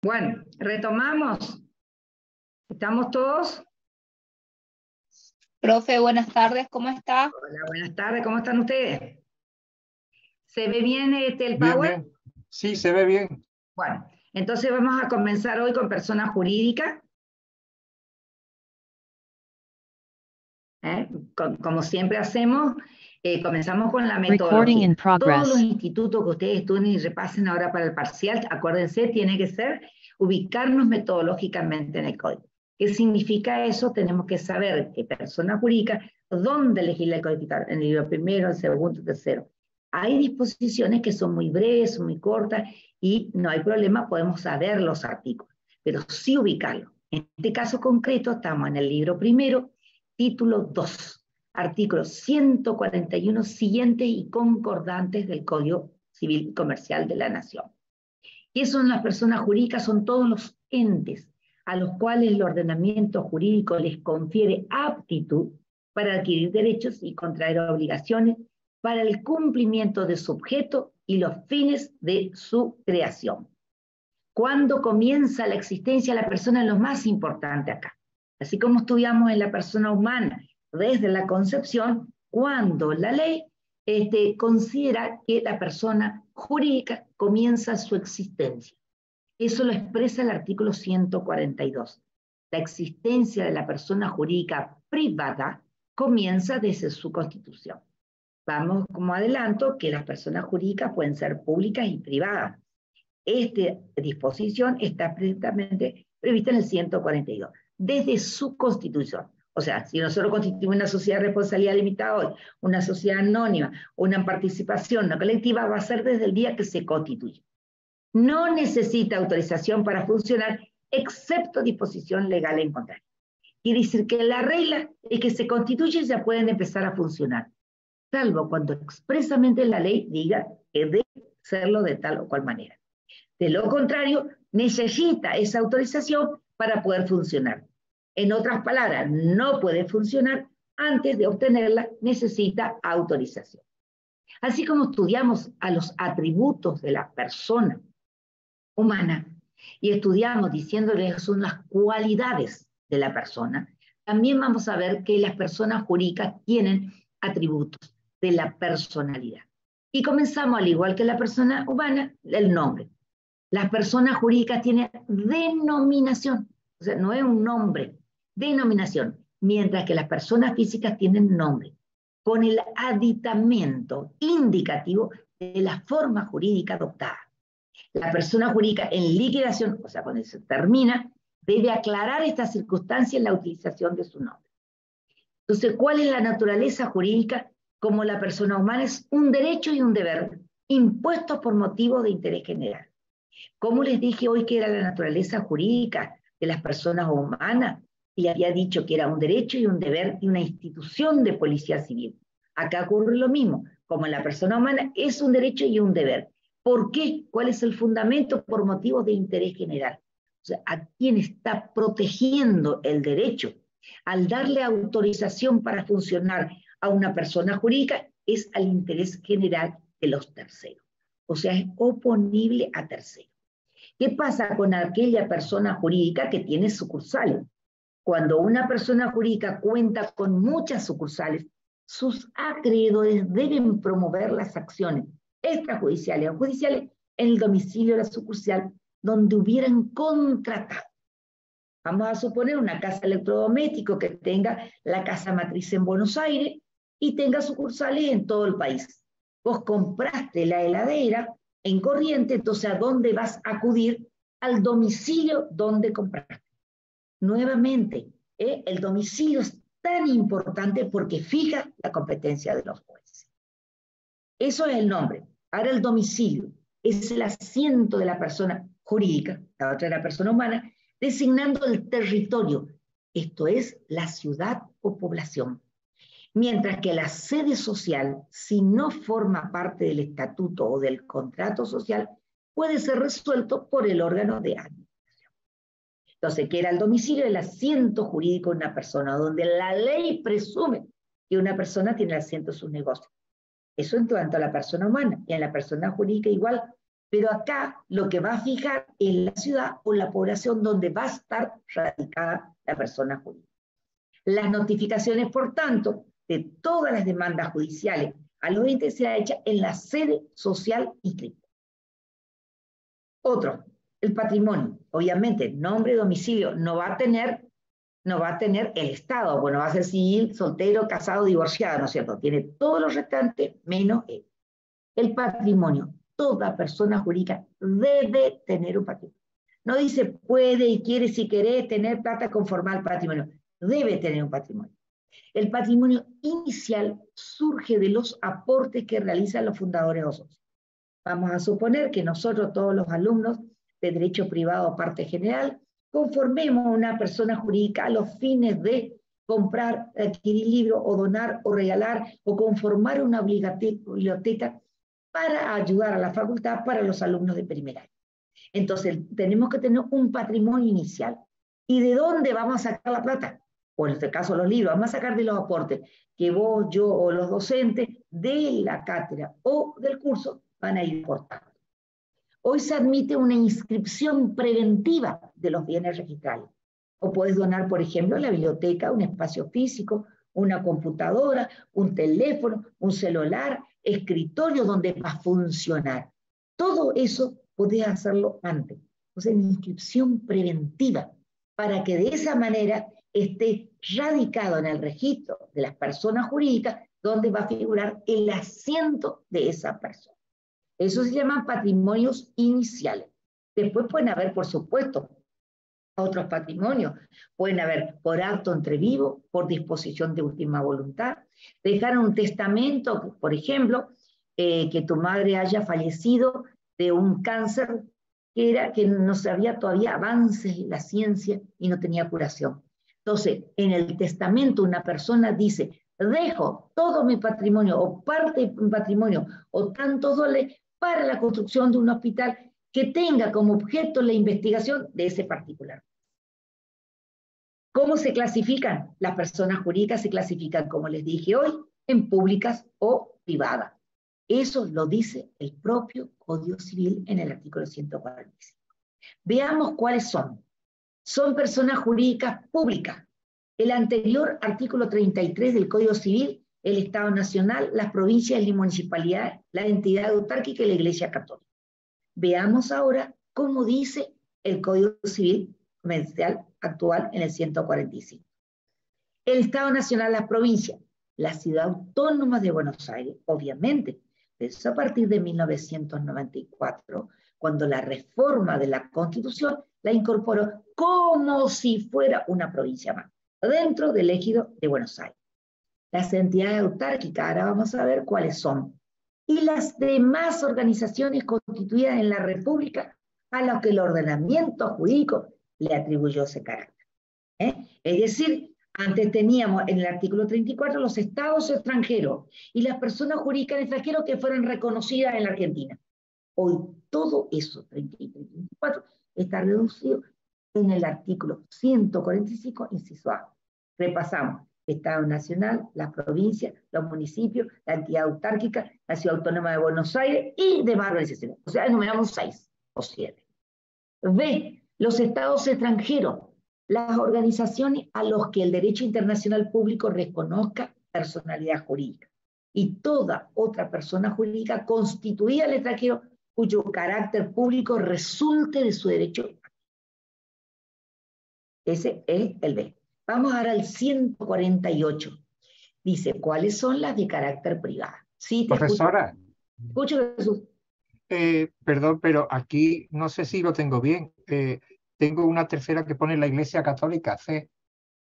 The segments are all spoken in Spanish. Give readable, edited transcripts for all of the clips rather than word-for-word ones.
Bueno, retomamos. ¿Estamos todos? Profe, buenas tardes, ¿cómo está? Hola, buenas tardes, ¿cómo están ustedes? ¿Se ve bien el Bien, PowerPoint? bien. Sí, se ve bien. Bueno, entonces vamos a comenzar hoy con persona jurídica. Como siempre hacemos, comenzamos con la metodología. Todos los institutos que ustedes estudien y repasen ahora para el parcial, acuérdense, tiene que ser ubicarnos metodológicamente en el código. ¿Qué significa eso? Tenemos que saber que persona jurídica, dónde legisla el codificador, en el libro primero, el segundo, el tercero. Hay disposiciones que son muy breves, muy cortas, y no hay problema, podemos saber los artículos, pero sí ubicarlos. En este caso concreto, estamos en el libro primero, título 2, artículos 141 siguientes y concordantes del Código Civil y Comercial de la Nación. ¿Qué son las personas jurídicas? Son todos los entes a los cuales el ordenamiento jurídico les confiere aptitud para adquirir derechos y contraer obligaciones para el cumplimiento de su objeto y los fines de su creación. ¿Cuándo comienza la existencia de la persona? Es lo más importante acá. Así como estudiamos en la persona humana desde la concepción, cuando la ley considera que la persona jurídica comienza su existencia. Eso lo expresa el artículo 142. La existencia de la persona jurídica privada comienza desde su constitución. Vamos como adelanto que las personas jurídicas pueden ser públicas y privadas. Esta disposición está precisamente prevista en el 142, desde su constitución. O sea, si nosotros constituimos una sociedad de responsabilidad limitada hoy, una sociedad anónima, una participación no colectiva, va a ser desde el día que se constituye. No necesita autorización para funcionar, excepto disposición legal en contrario. Quiere decir que la regla es que se constituye y ya pueden empezar a funcionar, salvo cuando expresamente la ley diga que debe serlo de tal o cual manera. De lo contrario, necesita esa autorización para poder funcionar. En otras palabras, no puede funcionar antes de obtenerla, necesita autorización. Así como estudiamos a los atributos de la persona humana y estudiamos diciéndoles que son las cualidades de la persona, también vamos a ver que las personas jurídicas tienen atributos de la personalidad. Y comenzamos, al igual que la persona humana, el nombre. Las personas jurídicas tienen denominación, o sea, no es un nombre, denominación, mientras que las personas físicas tienen nombre, con el aditamento indicativo de la forma jurídica adoptada. La persona jurídica en liquidación, o sea, cuando se termina, debe aclarar esta circunstancia en la utilización de su nombre. Entonces, ¿cuál es la naturaleza jurídica? Como la persona humana es un derecho y un deber, impuestos por motivo de interés general. ¿Cómo les dije hoy que era la naturaleza jurídica de las personas humanas? Y le había dicho que era un derecho y un deber y una institución de policía civil. Acá ocurre lo mismo. Como en la persona humana es un derecho y un deber. ¿Por qué? ¿Cuál es el fundamento? Por motivos de interés general. O sea, ¿a quién está protegiendo el derecho? Al darle autorización para funcionar a una persona jurídica, es al interés general de los terceros. O sea, es oponible a terceros. ¿Qué pasa con aquella persona jurídica que tiene sucursales? Cuando una persona jurídica cuenta con muchas sucursales, sus acreedores deben promover las acciones extrajudiciales o judiciales en el domicilio de la sucursal donde hubieran contratado. Vamos a suponer una casa electrodoméstico que tenga la casa matriz en Buenos Aires y tenga sucursales en todo el país. Vos compraste la heladera en Corrientes, entonces ¿a dónde vas a acudir? Al domicilio donde compraste. Nuevamente, el domicilio es tan importante porque fija la competencia de los jueces. Eso es el nombre. Ahora el domicilio es el asiento de la persona jurídica, la otra de la persona humana, designando el territorio, esto es la ciudad o población. Mientras que la sede social, si no forma parte del estatuto o del contrato social, puede ser resuelto por el órgano de administración. Entonces, ¿qué era el domicilio? El asiento jurídico de una persona, donde la ley presume que una persona tiene asiento en sus negocios. Eso en cuanto a la persona humana, y en la persona jurídica igual. Pero acá lo que va a fijar es la ciudad o la población donde va a estar radicada la persona jurídica. Las notificaciones, por tanto, de todas las demandas judiciales a los entes será hecha en la sede social inscrita. Otro, el patrimonio. Obviamente, nombre, domicilio no va a tener el Estado. Bueno, va a ser civil, soltero, casado, divorciado, ¿no es cierto? Tiene todo lo restante menos él. El patrimonio. Toda persona jurídica debe tener un patrimonio. No dice puede y quiere si querés tener plata conforme al patrimonio. Debe tener un patrimonio. El patrimonio inicial surge de los aportes que realizan los fundadores o socios. Vamos a suponer que nosotros, todos los alumnos de Derecho Privado o Parte General, conformemos una persona jurídica a los fines de comprar, adquirir libros, o donar, o regalar, o conformar una biblioteca para ayudar a la facultad para los alumnos de primer año. Entonces, tenemos que tener un patrimonio inicial. ¿Y de dónde vamos a sacar la plata? O en este caso los libros, vamos a sacar de los aportes que vos, yo o los docentes de la cátedra o del curso van a ir aportando. Hoy se admite una inscripción preventiva de los bienes registrales. O puedes donar, por ejemplo, la biblioteca, un espacio físico, una computadora, un teléfono, un celular, escritorio donde va a funcionar. Todo eso podés hacerlo antes. O sea, una inscripción preventiva para que de esa manera esté radicado en el registro de las personas jurídicas donde va a figurar el asiento de esa persona. Eso se llaman patrimonios iniciales. Después pueden haber, por supuesto, otros patrimonios. Pueden haber por acto entre vivos, por disposición de última voluntad. Dejar un testamento, por ejemplo, que tu madre haya fallecido de un cáncer que no sabía todavía avances en la ciencia y no tenía curación. Entonces, en el testamento una persona dice, dejo todo mi patrimonio o parte de mi patrimonio o tantos dólares para la construcción de un hospital que tenga como objeto la investigación de ese particular. ¿Cómo se clasifican? Las personas jurídicas se clasifican, como les dije hoy, en públicas o privadas. Eso lo dice el propio Código Civil en el artículo 145. Veamos cuáles son. Son personas jurídicas públicas. El anterior artículo 33 del Código Civil, el Estado Nacional, las provincias y municipalidades, la entidad autárquica y la Iglesia Católica. Veamos ahora cómo dice el Código Civil Comercial actual en el 145. El Estado Nacional, las provincias, la Ciudad Autónoma de Buenos Aires, obviamente. Eso a partir de 1994, cuando la reforma de la Constitución la incorporó como si fuera una provincia más, dentro del ejido de Buenos Aires. Las entidades autárquicas, ahora vamos a ver cuáles son, y las demás organizaciones constituidas en la República a las que el ordenamiento jurídico le atribuyó ese carácter. Es decir, antes teníamos en el artículo 34 los estados extranjeros y las personas jurídicas extranjeras que fueron reconocidas en la Argentina. Hoy todo eso, 33 y 34, está reducido en el artículo 145, inciso A. Repasamos. Estado Nacional, las provincias, los municipios, la entidad autárquica, la Ciudad Autónoma de Buenos Aires y demás organizaciones. O sea, enumeramos 6 o 7. B, los estados extranjeros, las organizaciones a los que el derecho internacional público reconozca personalidad jurídica. Y toda otra persona jurídica constituida al extranjero cuyo carácter público resulte de su derecho. Ese es el B. Vamos ahora al 148. Dice, ¿cuáles son las de carácter privado? Sí, te Profesora. Escucho, Jesús. Perdón, pero aquí no sé si lo tengo bien. Tengo una tercera que pone la Iglesia Católica, C.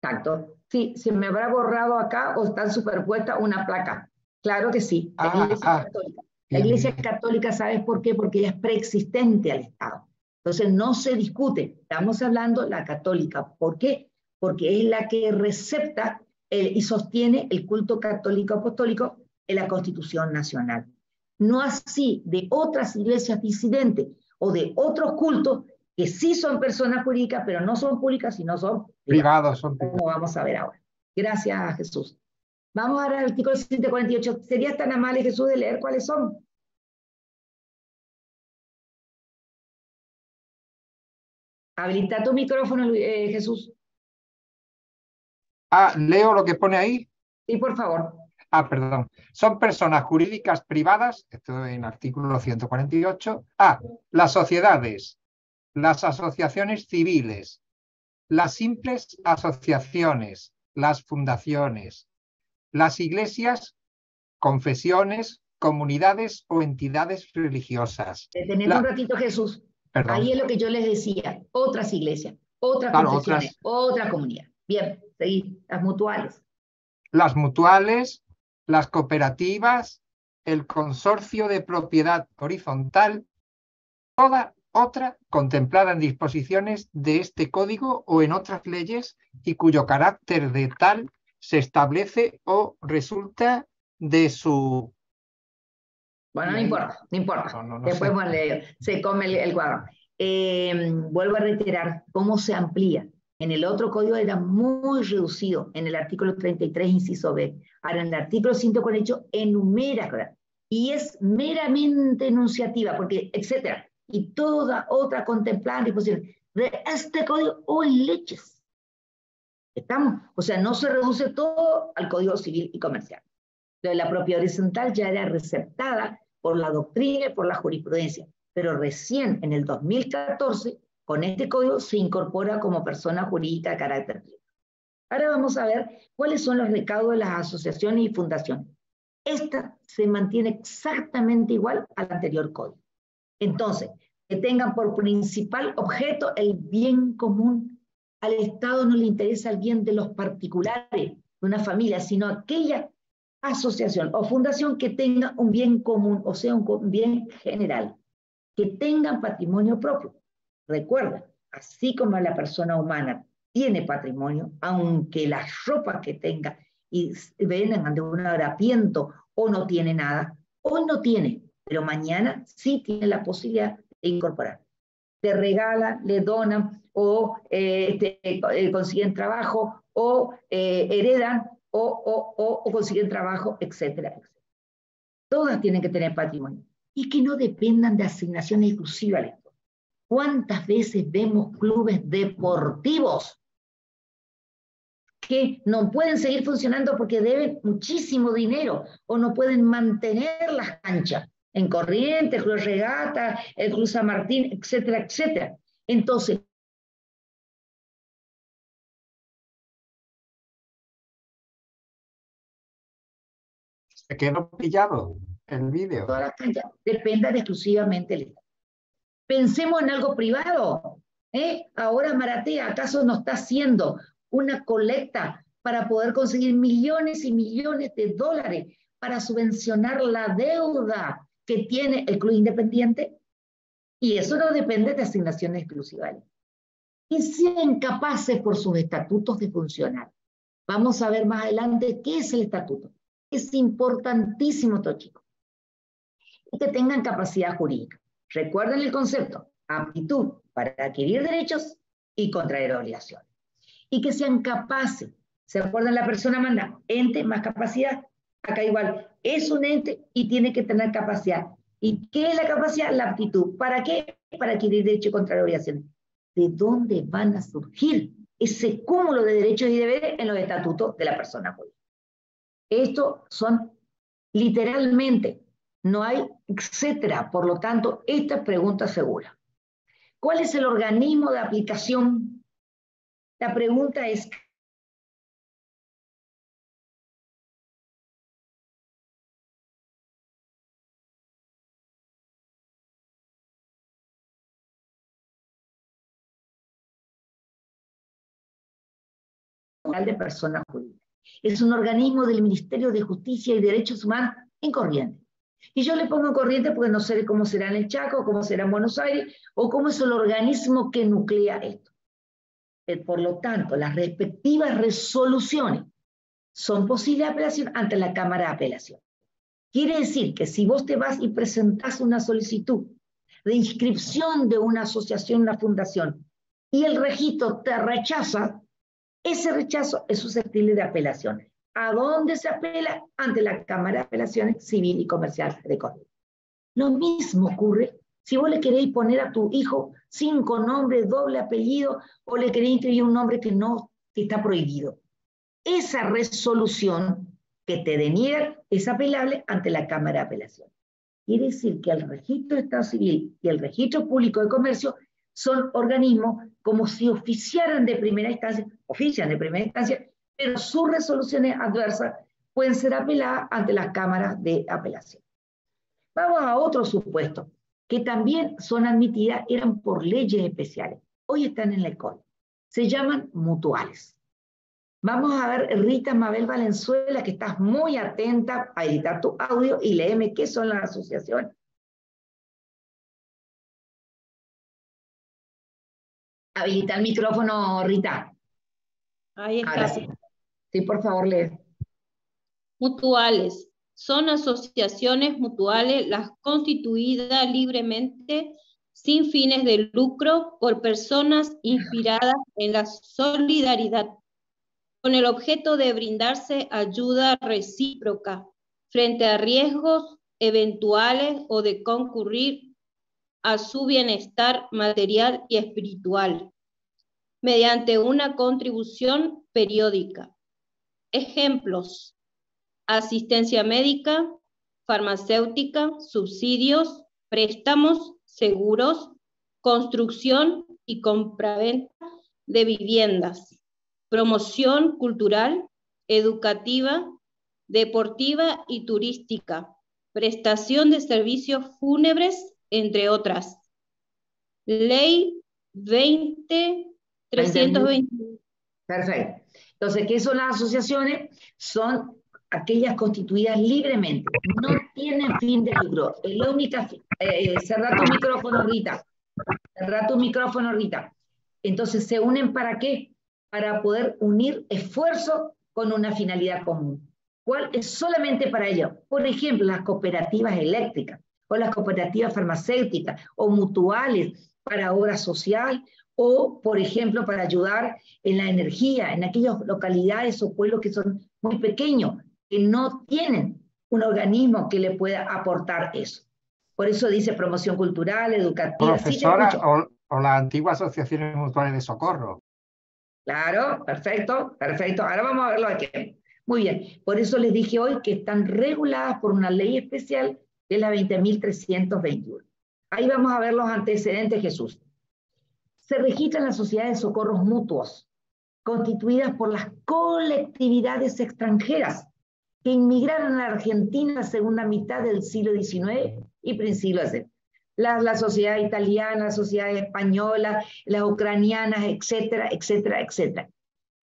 Exacto. Sí, se me habrá borrado acá o están superpuestas una placa. Claro que sí, la Iglesia Católica. La Iglesia Católica, ¿sabes por qué? Porque ella es preexistente al Estado. Entonces no se discute. Estamos hablando de la católica. ¿Por qué? Porque es la que recepta y sostiene el culto católico apostólico en la Constitución Nacional. No así de otras iglesias disidentes o de otros cultos que sí son personas jurídicas, pero no son públicas, sino son privados. Como vamos a ver ahora. Gracias, Jesús. Vamos ahora al artículo 148. ¿Serías tan amable, Jesús, de leer cuáles son? Habilita tu micrófono, Jesús. Leo lo que pone ahí. Sí, por favor. Perdón. Son personas jurídicas privadas, esto en artículo 148. Las sociedades, las asociaciones civiles, las simples asociaciones, las fundaciones, las iglesias, confesiones, comunidades o entidades religiosas. Detenete un ratito, Jesús. Perdón. Ahí es lo que yo les decía. Otras iglesias, otras confesiones, otra comunidad. Bien, seguí. Las mutuales. Las mutuales, las cooperativas, el consorcio de propiedad horizontal, toda otra contemplada en disposiciones de este código o en otras leyes y cuyo carácter de tal se establece o resulta de su... Bueno, no importa, no importa. No después se come el cuadro. Vuelvo a reiterar cómo se amplía. En el otro código era muy reducido, en el artículo 33, inciso B. Ahora, en el artículo 148 enumera, y es meramente enunciativa, porque, etcétera, y toda otra contemplada disposición de este código o en leyes. ¿Estamos? O sea, no se reduce todo al Código Civil y Comercial. La propiedad horizontal ya era receptada por la doctrina y por la jurisprudencia, pero recién en el 2014, con este código se incorpora como persona jurídica de carácter privado. Ahora vamos a ver cuáles son los recaudos de las asociaciones y fundaciones. Esta se mantiene exactamente igual al anterior código. Entonces, que tengan por principal objeto el bien común. Al Estado no le interesa el bien de los particulares, de una familia, sino aquella asociación o fundación que tenga un bien común, o sea, un bien general, que tengan patrimonio propio. Recuerda, así como la persona humana tiene patrimonio, aunque la ropa que tenga y vengan de un harapiento o no tiene nada, o no tiene, pero mañana sí tiene la posibilidad de incorporar. Le regalan, le donan, o consiguen trabajo, o heredan, o consiguen trabajo, etcétera, etcétera. Todas tienen que tener patrimonio. Y que no dependan de asignaciones exclusivas. ¿Cuántas veces vemos clubes deportivos que no pueden seguir funcionando porque deben muchísimo dinero o no pueden mantener las canchas? En Corrientes, el Club Regata, el Club San Martín, etcétera, etcétera. Entonces, se quedó pillado el vídeo. Todas las canchas dependan exclusivamente del Estado. Pensemos en algo privado. Ahora Maratea, ¿acaso no está haciendo una colecta para poder conseguir millones y millones de dólares para subvencionar la deuda que tiene el Club Independiente? Y eso no depende de asignaciones exclusivas. Y sean capaces por sus estatutos de funcionar. Vamos a ver más adelante qué es el estatuto. Es importantísimo esto, chicos. Y que tengan capacidad jurídica. Recuerden el concepto, aptitud para adquirir derechos y contraer obligaciones. Y que sean capaces. ¿Se acuerdan? La persona manda ente más capacidad. Acá igual, es un ente y tiene que tener capacidad. ¿Y qué es la capacidad? La aptitud. ¿Para qué? Para adquirir derechos y contraer obligaciones. ¿De dónde van a surgir ese cúmulo de derechos y deberes en los estatutos de la persona jurídica? Estos son literalmente, no hay etcétera. Por lo tanto, esta es pregunta segura. ¿Cuál es el organismo de aplicación? La pregunta es... de persona jurídica. Es un organismo del Ministerio de Justicia y Derechos Humanos en Corrientes. Y yo le pongo en Corrientes porque no sé cómo será en el Chaco, cómo será en Buenos Aires, o cómo es el organismo que nuclea esto. Por lo tanto, las respectivas resoluciones son posibles de apelación ante la Cámara de Apelación. Quiere decir que si vos te vas y presentás una solicitud de inscripción de una asociación, una fundación, y el registro te rechaza, ese rechazo es susceptible de apelación. ¿A dónde se apela? Ante la Cámara de Apelaciones Civil y Comercial de Corrientes. Lo mismo ocurre Si vos le queréis poner a tu hijo 5 nombres, doble apellido, o le queréis inscribir un nombre que está prohibido. Esa resolución que te deniegan es apelable ante la Cámara de Apelación. Quiere decir que el Registro de Estado Civil y el Registro Público de Comercio son organismos como si oficiaran de primera instancia, ofician de primera instancia, pero sus resoluciones adversas pueden ser apeladas ante las cámaras de apelación. Vamos a otro supuesto, que también son admitidas, eran por leyes especiales. Hoy están en la ECOL. Se llaman mutuales. Vamos a ver, Rita Mabel Valenzuela, que estás muy atenta a editar tu audio y léeme qué son las asociaciones. Habilita el micrófono, Rita. Ahí está. Ahora sí. Sí, por favor, lee. Mutuales. Son asociaciones mutuales las constituidas libremente sin fines de lucro por personas inspiradas en la solidaridad, con el objeto de brindarse ayuda recíproca frente a riesgos eventuales o de concurrir a su bienestar material y espiritual, mediante una contribución periódica. Ejemplos: asistencia médica, farmacéutica, subsidios, préstamos, seguros, construcción y compraventa de viviendas, promoción cultural, educativa, deportiva y turística, prestación de servicios fúnebres, entre otras. Ley 20.320. Perfecto. Entonces, ¿qué son las asociaciones? Son aquellas constituidas libremente, no tienen fin de lucro. Es la única. Cerra tu micrófono, Rita. Cerra tu micrófono, Rita. Entonces, ¿se unen para qué? Para poder unir esfuerzo con una finalidad común. ¿Cuál es? Solamente para ello. Por ejemplo, las cooperativas eléctricas, o las cooperativas farmacéuticas, o mutuales para obra social, o, por ejemplo, para ayudar en la energía, en aquellas localidades o pueblos que son muy pequeños, que no tienen un organismo que le pueda aportar eso. Por eso dice promoción cultural, educativa. Profesora, ¿Sí o las antiguas asociaciones mutuales de socorro. Claro, perfecto, perfecto. Ahora vamos a verlo aquí. Muy bien, por eso les dije hoy que están reguladas por una ley especial de la 20.321. Ahí vamos a ver los antecedentes, Jesús. Se registran las sociedades de socorros mutuos, constituidas por las colectividades extranjeras que inmigraron a la Argentina en la segunda mitad del siglo XIX y principios del la sociedad italiana, la sociedad española, las ucranianas, etcétera, etcétera, etcétera,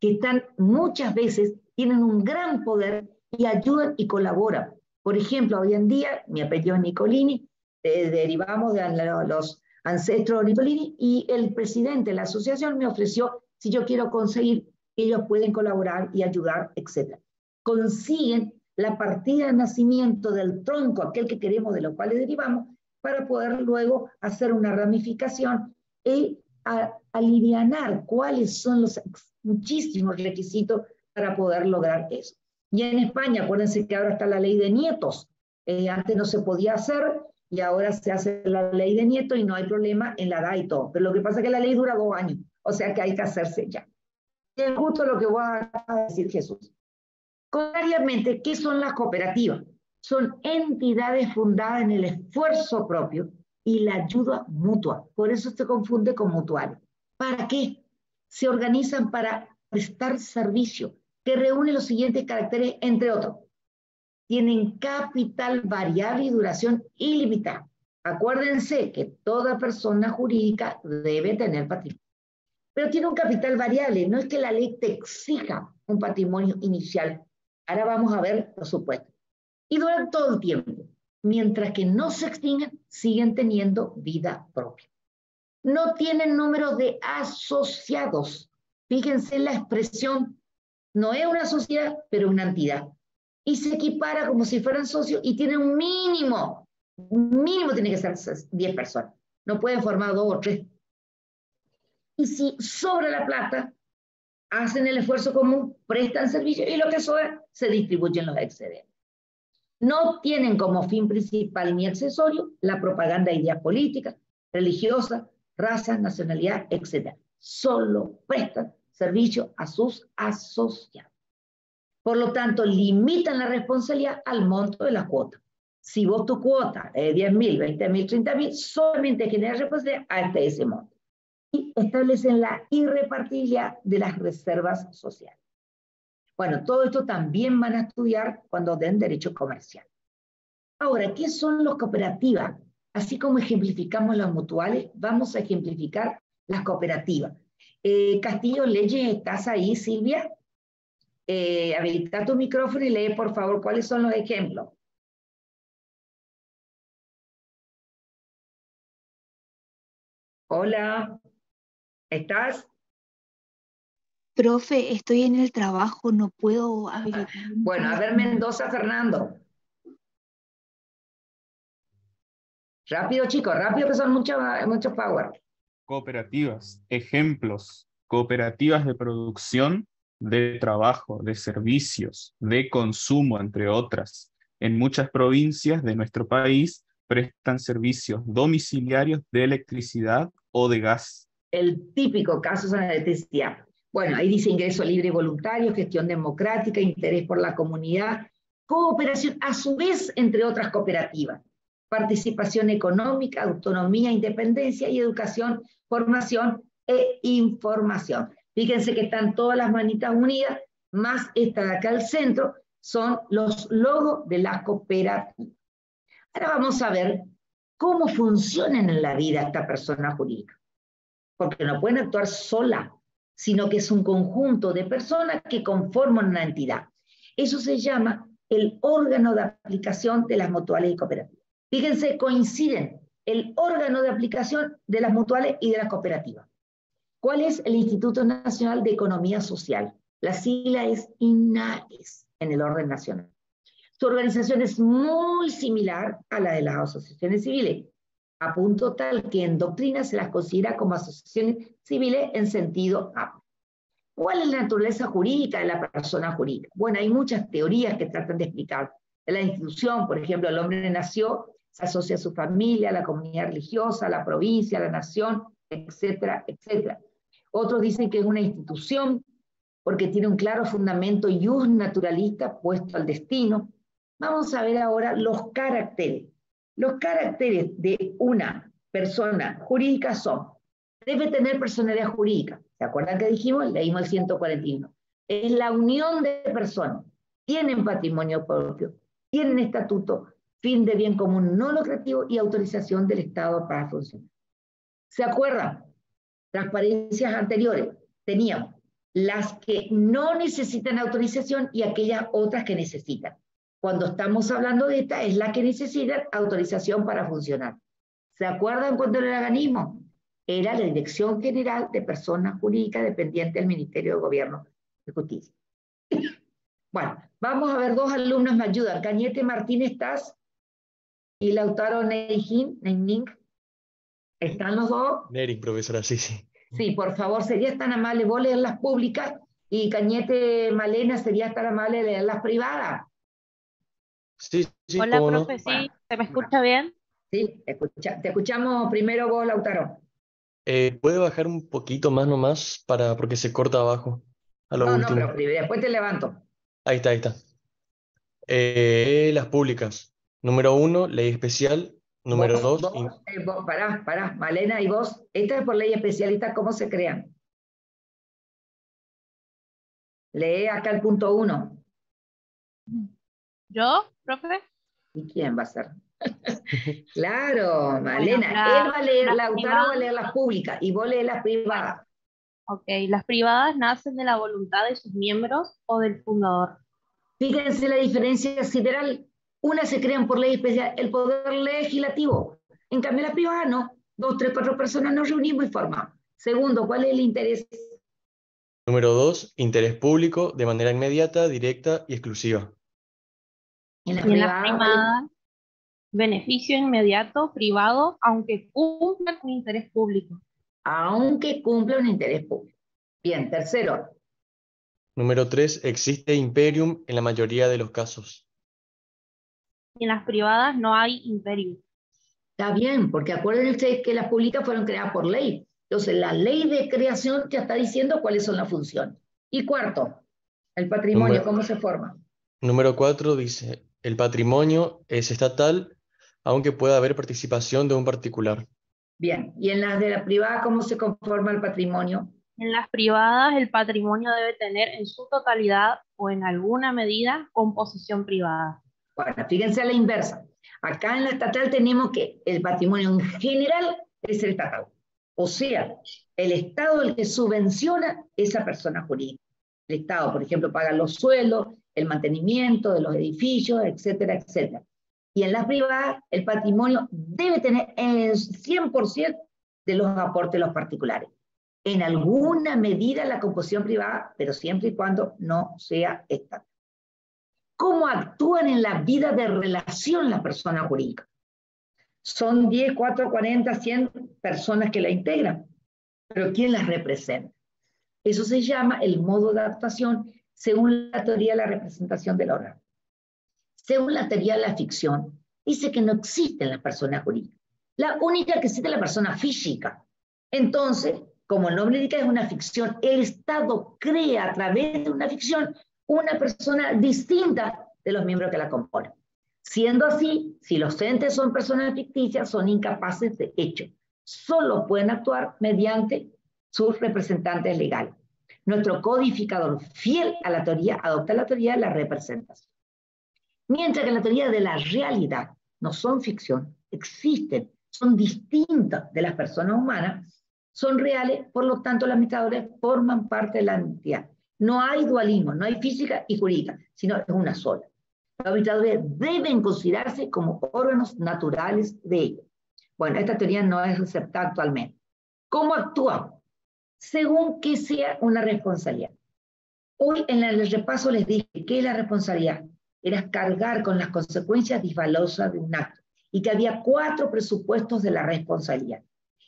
que están muchas veces, tienen un gran poder y ayudan y colaboran. Por ejemplo, hoy en día, mi apellido es Nicolini, derivamos de los ancestros Nicolini, y el presidente de la asociación me ofreció, si yo quiero conseguir, ellos pueden colaborar y ayudar, etcétera. Consiguen la partida de nacimiento del tronco, aquel que queremos, de lo cual derivamos, para poder luego hacer una ramificación y alivianar cuáles son los muchísimos requisitos para poder lograr eso. Y en España, acuérdense que ahora está la ley de nietos. Antes no se podía hacer y ahora se hace la ley de nietos y no hay problema en la edad y todo. Pero lo que pasa es que la ley dura 2 años, o sea que hay que hacerse ya. Y es justo lo que voy a decir, Jesús. Contrariamente, ¿qué son las cooperativas? Son entidades fundadas en el esfuerzo propio y la ayuda mutua. Por eso se confunde con mutuales. ¿Para qué? Se organizan para prestar servicio, que reúne los siguientes caracteres, entre otros. Tienen capital variable y duración ilimitada. Acuérdense que toda persona jurídica debe tener patrimonio. Pero tiene un capital variable, no es que la ley te exija un patrimonio inicial. Ahora vamos a ver los supuestos. Y duran todo el tiempo, mientras que no se extinguen, siguen teniendo vida propia. No tienen número de asociados. Fíjense la expresión, no es una sociedad, pero una entidad. Y se equipara como si fueran socios y tienen un mínimo tiene que ser 10 personas. No pueden formar 2 o 3. Y si sobra la plata, hacen el esfuerzo común, prestan servicio y lo que sobra se distribuyen los excedentes. No tienen como fin principal ni accesorio la propaganda de ideas políticas, religiosas, raza, nacionalidad, etc. Solo prestan servicio a sus asociados. Por lo tanto, limitan la responsabilidad al monto de la cuota. Si vos tu cuota es 10.000, 20.000, 30.000, solamente genera responsabilidad hasta ese monto. Y establecen la irrepartibilidad de las reservas sociales. Bueno, todo esto también van a estudiar cuando den derecho comercial. Ahora, ¿qué son las cooperativas? Así como ejemplificamos las mutuales, vamos a ejemplificar las cooperativas. Castillo Leyes, ¿estás ahí, Silvia? Habilita tu micrófono y lee, por favor, cuáles son los ejemplos. Hola, ¿estás? Profe, estoy en el trabajo, no puedo habilitar. Bueno, a ver, Mendoza, Fernando. Rápido, chicos, rápido, que son mucho power. Cooperativas, ejemplos, cooperativas de producción, de trabajo, de servicios, de consumo, entre otras. En muchas provincias de nuestro país prestan servicios domiciliarios de electricidad o de gas. El típico caso es la electricidad. Bueno, ahí dice ingreso libre y voluntario, gestión democrática, interés por la comunidad, cooperación, a su vez, entre otras cooperativas. Participación económica, autonomía, independencia y educación, formación e información. Fíjense que están todas las manitas unidas, más esta de acá al centro, son los logos de la cooperativa. Ahora vamos a ver cómo funcionan en la vida esta persona jurídica. Porque no pueden actuar sola, sino que es un conjunto de personas que conforman una entidad. Eso se llama el órgano de aplicación de las mutuales y cooperativas. Fíjense, coinciden el órgano de aplicación de las mutuales y de las cooperativas. ¿Cuál es el Instituto Nacional de Economía Social? La sigla es INAES en el orden nacional. Su organización es muy similar a la de las asociaciones civiles, a punto tal que en doctrina se las considera como asociaciones civiles en sentido amplio. ¿Cuál es la naturaleza jurídica de la persona jurídica? Bueno, hay muchas teorías que tratan de explicar. En la institución, por ejemplo, el hombre nació, se asocia a su familia, a la comunidad religiosa, a la provincia, a la nación, etcétera, etcétera. Otros dicen que es una institución porque tiene un claro fundamento ius naturalista puesto al destino. Vamos a ver ahora los caracteres. Los caracteres de una persona jurídica son: debe tener personalidad jurídica. ¿Se acuerdan que dijimos? Leímos el 141. Es la unión de personas. Tienen patrimonio propio, tienen estatuto, fin de bien común no lucrativo y autorización del Estado para funcionar. ¿Se acuerdan? Transparencias anteriores. Teníamos las que no necesitan autorización y aquellas otras que necesitan. Cuando estamos hablando de esta, es la que necesita autorización para funcionar. ¿Se acuerdan cuando era el organismo? Era la Dirección General de Personas Jurídicas dependiente del Ministerio de Gobierno de Justicia. Bueno, vamos a ver, dos alumnos me ayudan. Cañete Martínez, ¿estás? Y Lautaro Neining. ¿Están los dos? Nering, profesora, sí, sí. Sí, por favor, serías tan amable vos leer las públicas y Cañete Malena sería tan amable leer las privadas. Sí, sí, Hola, cómo no. profe, ¿sí? ¿Se me escucha bien? Sí, te escuchamos primero vos, Lautaro. ¿Puede bajar un poquito más nomás porque se corta abajo? A lo último. No, pero después te levanto. Ahí está, ahí está. Las públicas. Número 1, ley especial. Número 2. Pará, Malena, ¿y vos? Esta es por ley especialista, ¿cómo se crean? Lee acá el punto 1. ¿Yo, profe? ¿Y quién va a ser? Claro, Malena. Bueno, Él va a leer, Lautaro privadas, va a leer las públicas y vos lees las privadas. Ok, las privadas nacen de la voluntad de sus miembros o del fundador. Fíjense la diferencia sideral. Unas se crean por ley especial, el poder legislativo. En cambio, las privadas no. 2, 3, 4 personas nos reunimos y formamos. Segundo, ¿cuál es el interés? Número 2, interés público de manera inmediata, directa y exclusiva. En las Y en las privadas, privadas, beneficio inmediato, privado, aunque cumpla con interés público. aunque cumpla un interés público. Bien, tercero. Número 3, existe imperium en la mayoría de los casos. y en las privadas no hay imperio. Está bien, porque acuérdense que las públicas fueron creadas por ley. Entonces, la ley de creación ya está diciendo cuáles son las funciones. Y cuarto, el patrimonio, ¿cómo se forma? Número 4 dice, el patrimonio es estatal, aunque pueda haber participación de un particular. Bien, y en las de la privada, ¿cómo se conforma el patrimonio? En las privadas, el patrimonio debe tener en su totalidad o en alguna medida composición privada. Bueno, fíjense a la inversa. Acá en la estatal tenemos que el patrimonio en general es el estatal. O sea, el Estado el que subvenciona esa persona jurídica. El Estado, por ejemplo, paga los sueldos, el mantenimiento de los edificios, etcétera, etcétera. Y en las privadas, el patrimonio debe tener el 100% de los aportes de los particulares. En alguna medida la composición privada, pero siempre y cuando no sea estatal. ¿Cómo actúan en la vida de relación las personas jurídicas? Son 10, 4, 40, 100 personas que la integran, pero ¿quién las representa? Eso se llama el modo de actuación según la teoría de la representación del órgano. Según la teoría de la ficción, dice que no existen las personas jurídicas. La única que existe es la persona física. Entonces, como el nombre indica, es una ficción. El Estado crea a través de una ficción una persona distinta de los miembros que la componen. Siendo así, si los entes son personas ficticias, son incapaces de hecho. Solo pueden actuar mediante sus representantes legales. Nuestro codificador, fiel a la teoría, adopta la teoría de la representación. Mientras que la teoría de la realidad no son ficción, existen, son distintas de las personas humanas, son reales, por lo tanto los administradores forman parte de la entidad. No hay dualismo, no hay física y jurídica, sino es una sola. Los administradores deben considerarse como órganos naturales de ellos. Bueno, esta teoría no es aceptada actualmente. ¿Cómo actúan? Según que sea una responsabilidad. Hoy en el repaso les dije que la responsabilidad era cargar con las consecuencias disvalosas de un acto y que había 4 presupuestos de la responsabilidad.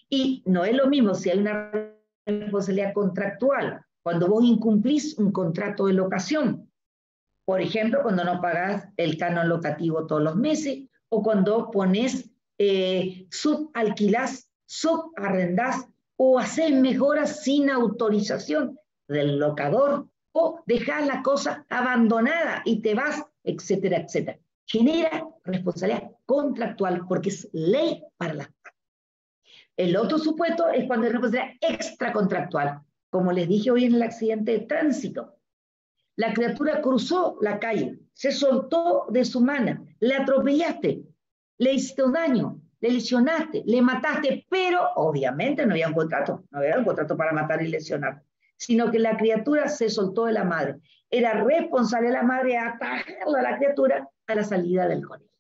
Y no es lo mismo si hay una responsabilidad contractual, cuando vos incumplís un contrato de locación. Por ejemplo, cuando no pagás el canon locativo todos los meses, o cuando pones, subalquilás, subarrendás, o haces mejoras sin autorización del locador, o dejás la cosa abandonada y te vas, etcétera, etcétera. Genera responsabilidad contractual porque es ley para las partes. El otro supuesto es cuando hay responsabilidad extracontractual. Como les dije hoy en el accidente de tránsito, la criatura cruzó la calle, se soltó de su mano, le atropellaste, le hiciste un daño, le lesionaste, le mataste, pero obviamente no había un contrato para matar y lesionar, sino que la criatura se soltó de la madre. Era responsable de la madre atajarla a la criatura a la salida del colegio.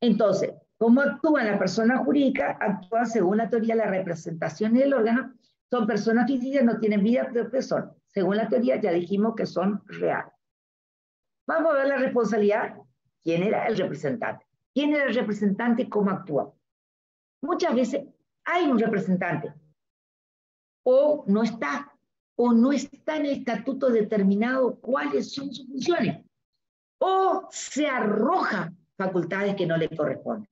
Entonces, ¿cómo actúa la persona jurídica? Actúa según la teoría de la representación del órgano. Son personas físicas, no tienen vida propia, son. Según la teoría ya dijimos que son reales. Vamos a ver la responsabilidad. ¿Quién era el representante? ¿Quién era el representante? ¿Cómo actúa? Muchas veces hay un representante, o no está en el estatuto determinado cuáles son sus funciones, o se arroja facultades que no le corresponden.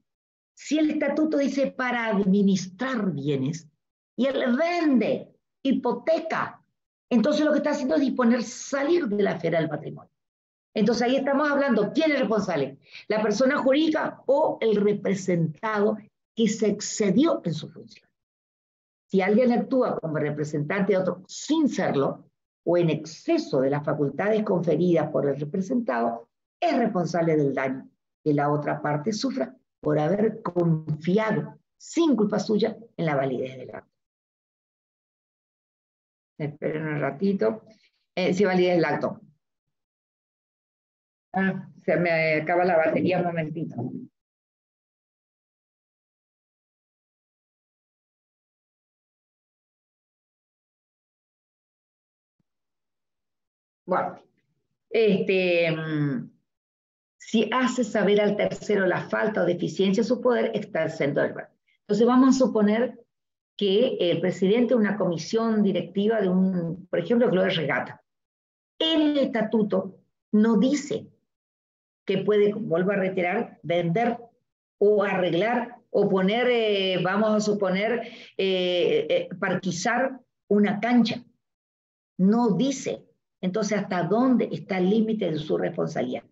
Si el estatuto dice para administrar bienes, y él vende, hipoteca, entonces lo que está haciendo es disponer salir de la esfera del patrimonio. Entonces ahí estamos hablando, ¿quién es responsable? ¿La persona jurídica o el representado que se excedió en su función? Si alguien actúa como representante de otro sin serlo, o en exceso de las facultades conferidas por el representado, es responsable del daño que la otra parte sufra por haber confiado, sin culpa suya, en la validez del acto. Esperen un ratito. Sí, validez del acto. Se me acaba la batería un momentito. Bueno, si hace saber al tercero la falta o deficiencia de su poder, está exento del verbo. Entonces vamos a suponer que el presidente de una comisión directiva de un, por ejemplo, club de regata. El estatuto no dice que puede, vuelvo a reiterar, vender o arreglar o poner, vamos a suponer, parquizar una cancha. No dice. Entonces, ¿hasta dónde está el límite de su responsabilidad?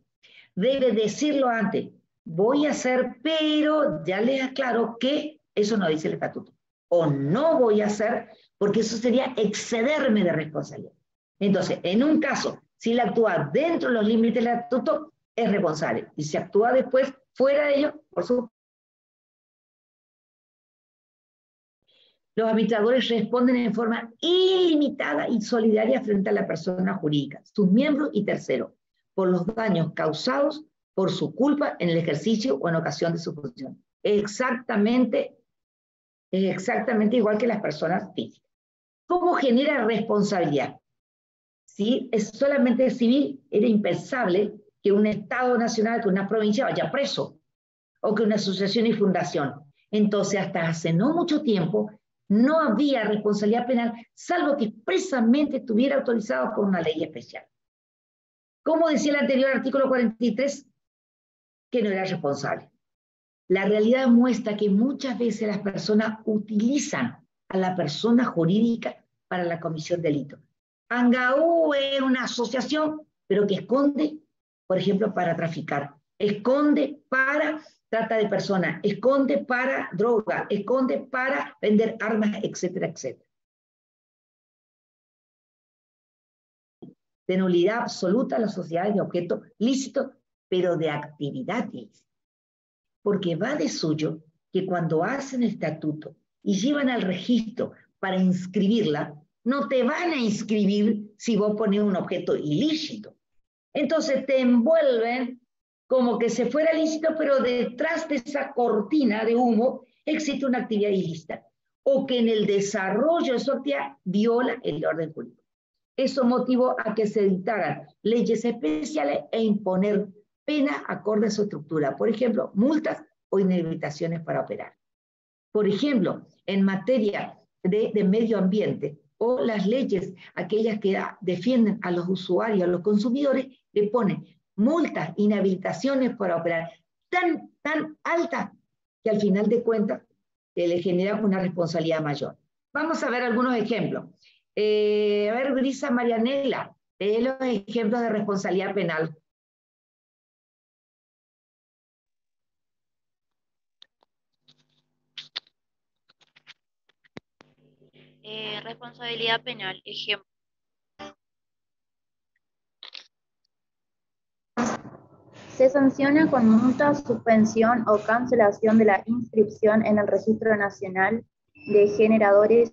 Debe decirlo antes. Voy a hacer, pero ya les aclaro que eso no dice el estatuto. O no voy a hacer, porque eso sería excederme de responsabilidad. Entonces, en un caso, si él actúa dentro de los límites del estatuto, es responsable. Y si actúa después, fuera de ello, por supuesto. Los arbitradores responden en forma ilimitada y solidaria frente a la persona jurídica, sus miembros y terceros, por los daños causados por su culpa en el ejercicio o en ocasión de su función. Exactamente igual que las personas físicas. ¿Cómo genera responsabilidad? Si es solamente civil, era impensable que un Estado nacional, que una provincia vaya preso, o que una asociación y fundación. Entonces, hasta hace no mucho tiempo, no había responsabilidad penal, salvo que expresamente estuviera autorizado por una ley especial. Como decía el anterior artículo 43, que no era responsable. La realidad muestra que muchas veces las personas utilizan a la persona jurídica para la comisión de delito. Angaú es una asociación, pero que esconde, por ejemplo, para traficar, esconde para trata de personas, esconde para droga, esconde para vender armas, etcétera, etcétera. De nulidad absoluta las sociedades de objeto lícito, pero de actividad ilícita. Porque va de suyo que cuando hacen el estatuto y llevan al registro para inscribirla, no te van a inscribir si vos pones un objeto ilícito. Entonces te envuelven como que se fuera lícito, pero detrás de esa cortina de humo existe una actividad ilícita, o que en el desarrollo de su actividad viola el orden jurídico. Eso motivó a que se dictaran leyes especiales e imponer penas acorde a su estructura, por ejemplo, multas o inhabilitaciones para operar. Por ejemplo, en materia de medio ambiente, o las leyes, aquellas que defienden a los usuarios, a los consumidores, le ponen multas, inhabilitaciones para operar tan altas que al final de cuentas le genera una responsabilidad mayor. Vamos a ver algunos ejemplos. A ver, Brisa Marianela, los ejemplos de responsabilidad penal. Responsabilidad penal, ejemplo. Se sanciona con multa, suspensión o cancelación de la inscripción en el Registro Nacional de Generadores